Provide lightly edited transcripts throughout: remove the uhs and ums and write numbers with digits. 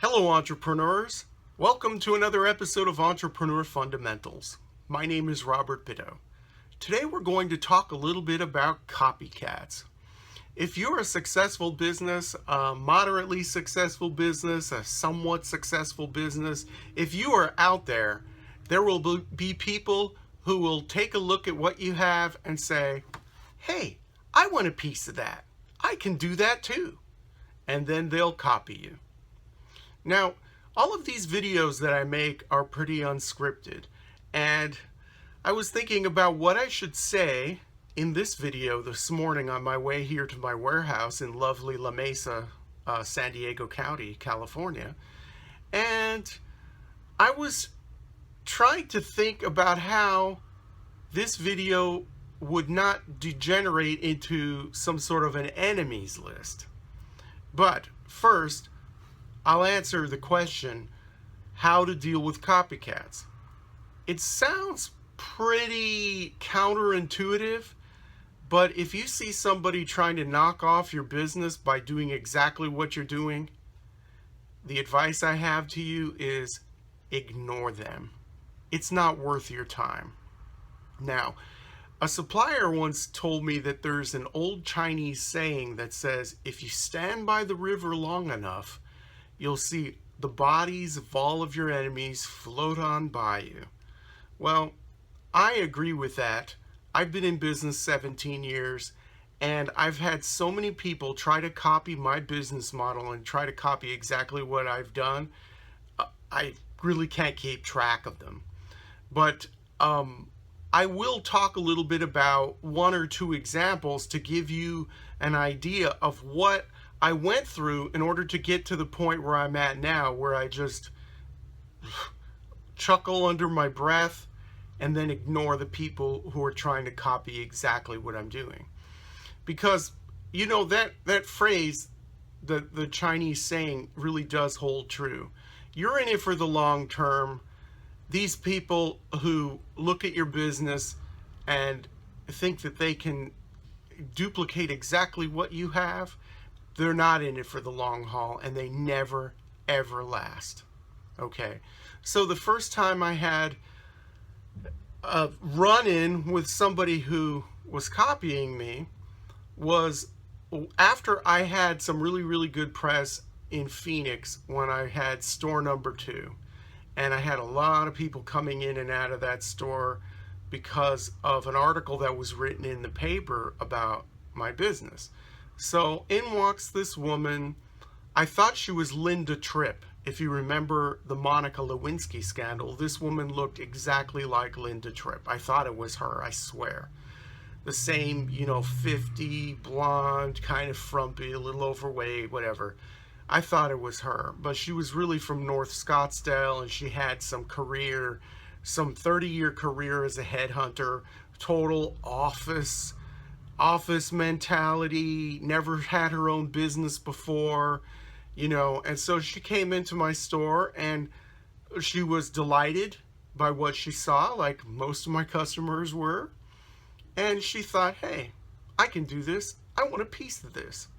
Hello, entrepreneurs. Welcome to another episode of Entrepreneur Fundamentals. My name is Robert Bitto. Today we're going to talk a little bit about copycats. If you're a successful business, a moderately successful business, a somewhat successful business, if you are out there, there will be people who will take a look at what you have and say, hey, I want a piece of that. I can do that too. And then they'll copy you. Now, all of these videos that I make are pretty unscripted, and I was thinking about what I should say in this video this morning on my way here to my warehouse in lovely La Mesa, San Diego County, California, and I was trying to think about how this video would not degenerate into some sort of an enemies list. But first, I'll answer the question, how to deal with copycats. It sounds pretty counterintuitive, but if you see somebody trying to knock off your business by doing exactly what you're doing, the advice I have to you is ignore them. It's not worth your time. Now, a supplier once told me that there's an old Chinese saying that says, if you stand by the river long enough, you'll see the bodies of all of your enemies float on by you. Well, I agree with that. I've been in business 17 years, and I've had so many people try to copy my business model and try to copy exactly what I've done. I really can't keep track of them. But I will talk a little bit about one or two examples to give you an idea of what I went through in order to get to the point where I'm at now, where I just chuckle under my breath and then ignore the people who are trying to copy exactly what I'm doing. Because, you know, that phrase, the Chinese saying, really does hold true. You're in it for the long term. These people who look at your business and think that they can duplicate exactly what you have, they're not in it for the long haul, and they never, ever last. Okay, so the first time I had a run-in with somebody who was copying me was after I had some really, really good press in Phoenix when I had store number 2. And I had a lot of people coming in and out of that store because of an article that was written in the paper about my business. So in walks this woman. I thought she was Linda Tripp. If you remember the Monica Lewinsky scandal, this woman looked exactly like Linda Tripp. I thought it was her, I swear. The same, 50, blonde, kind of frumpy, a little overweight, whatever. I thought it was her, but she was really from North Scottsdale, and she had some 30-year career as a headhunter, total office mentality, never had her own business before, and so she came into my store and she was delighted by what she saw, like most of my customers were, and she thought, hey, I can do this, I want a piece of this.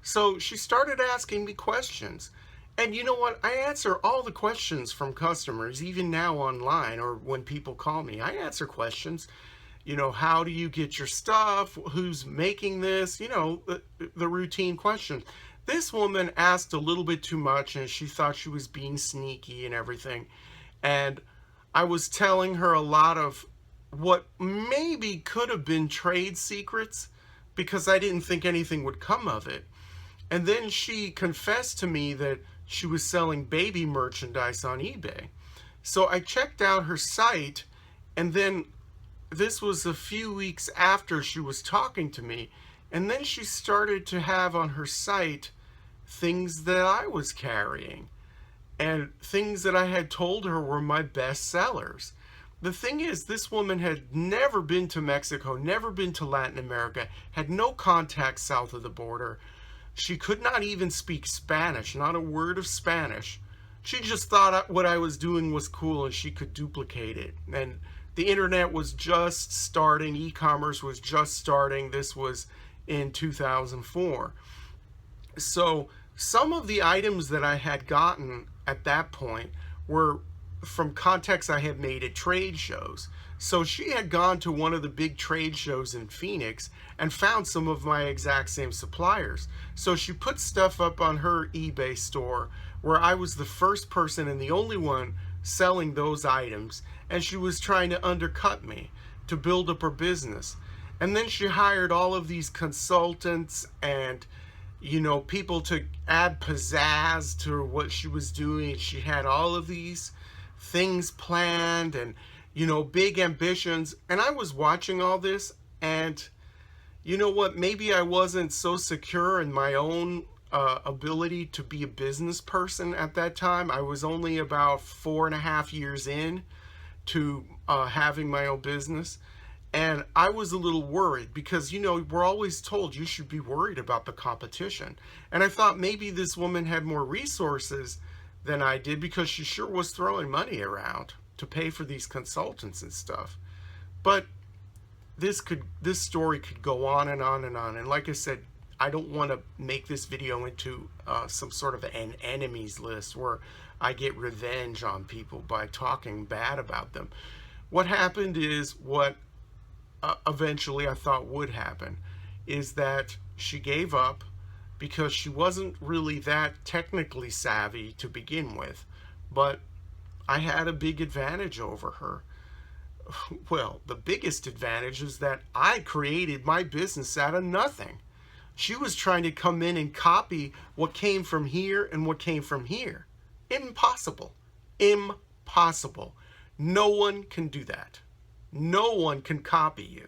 So she started asking me questions, and you know what, I answer all the questions from customers, even now online or when people call me. I answer questions. How do you get your stuff? Who's making this? The routine questions. This woman asked a little bit too much, and she thought she was being sneaky and everything. And I was telling her a lot of what maybe could have been trade secrets because I didn't think anything would come of it. And then she confessed to me that she was selling baby merchandise on eBay. So I checked out her site, and then this was a few weeks after she was talking to me, and then she started to have on her site things that I was carrying and things that I had told her were my best sellers. The thing is, this woman had never been to Mexico, never been to Latin America, had no contacts south of the border. She could not even speak Spanish, not a word of Spanish. She just thought what I was doing was cool and she could duplicate it. And the internet was just starting, e-commerce was just starting. This was in 2004. So some of the items that I had gotten at that point were from contacts I had made at trade shows. So she had gone to one of the big trade shows in Phoenix and found some of my exact same suppliers. So she put stuff up on her eBay store where I was the first person and the only one selling those items, and she was trying to undercut me to build up her business. And then she hired all of these consultants and, you know, people to add pizzazz to what she was doing. She had all of these things planned and, you know, big ambitions. And I was watching all this, and you know what? Maybe I wasn't so secure in my own ability to be a business person at that time. I was only about 4.5 years in to having my own business. And I was a little worried because, you know, we're always told you should be worried about the competition. And I thought maybe this woman had more resources than I did, because she sure was throwing money around to pay for these consultants and stuff. But this story could go on and on and on. And like I said, I don't want to make this video into some sort of an enemies list where I get revenge on people by talking bad about them. What happened is what eventually I thought would happen, is that she gave up because she wasn't really that technically savvy to begin with. But I had a big advantage over her. Well, the biggest advantage is that I created my business out of nothing. She was trying to come in and copy what came from here and what came from here. Impossible. Impossible. No one can do that. No one can copy you.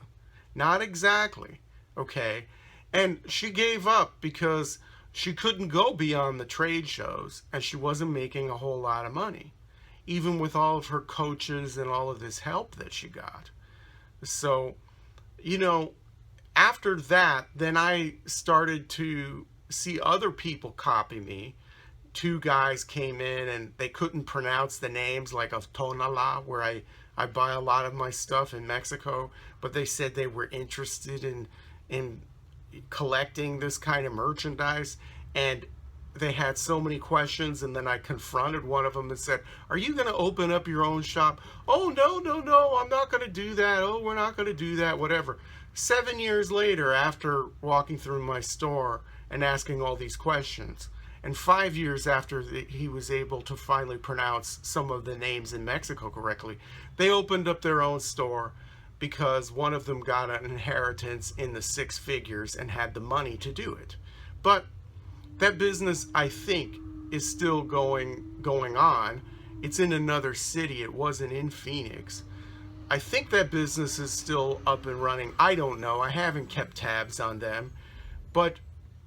Not exactly. Okay? And she gave up because she couldn't go beyond the trade shows, and she wasn't making a whole lot of money, even with all of her coaches and all of this help that she got. So, you know, after that, then I started to see other people copy me. 2 guys came in and they couldn't pronounce the names, like of Tonala, where I buy a lot of my stuff in Mexico, but they said they were interested in collecting this kind of merchandise, and they had so many questions. And then I confronted one of them and said, "Are you going to open up your own shop?" "Oh, no, I'm not going to do that. Oh, we're not going to do that," whatever. 7 years later, after walking through my store and asking all these questions, and 5 years after he was able to finally pronounce some of the names in Mexico correctly, they opened up their own store because one of them got an inheritance in the 6 figures and had the money to do it. But that business, I think, is still going on. It's in another city. It wasn't in Phoenix. I think that business is still up and running. I don't know. I haven't kept tabs on them. But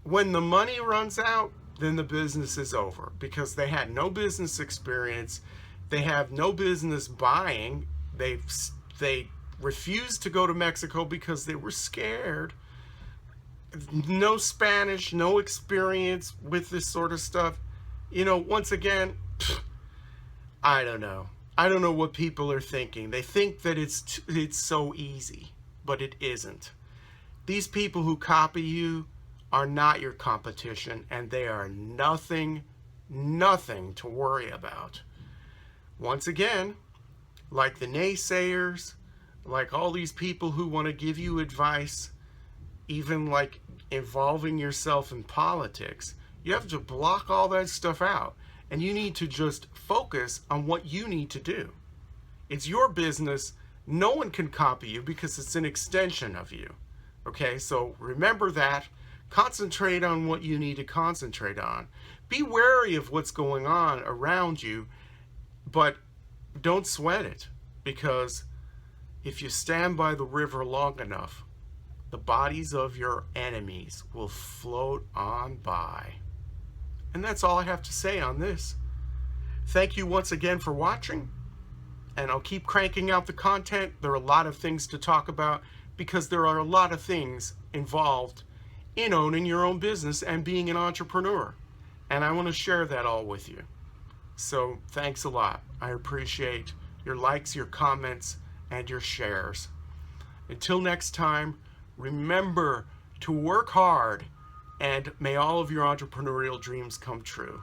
when the money runs out, then the business is over, because they had no business experience. They have no business buying. They refused to go to Mexico because they were scared. No Spanish, no experience with this sort of stuff. You know, once again, I don't know. I don't know what people are thinking. They think that it's so easy, but it isn't. These people who copy you are not your competition, and they are nothing to worry about. Once again, like the naysayers, like all these people who want to give you advice, even like involving yourself in politics, you have to block all that stuff out, and you need to just focus on what you need to do. It's your business. No one can copy you because it's an extension of you. Okay, so remember that. Concentrate on what you need to concentrate on. Be wary of what's going on around you, but don't sweat it, because if you stand by the river long enough, the bodies of your enemies will float on by. And that's all I have to say on this. Thank you once again for watching, and I'll keep cranking out the content. There are a lot of things to talk about, because there are a lot of things involved in owning your own business and being an entrepreneur. And I want to share that all with you. So thanks a lot. I appreciate your likes, your comments, and your shares. Until next time, remember to work hard, and may all of your entrepreneurial dreams come true.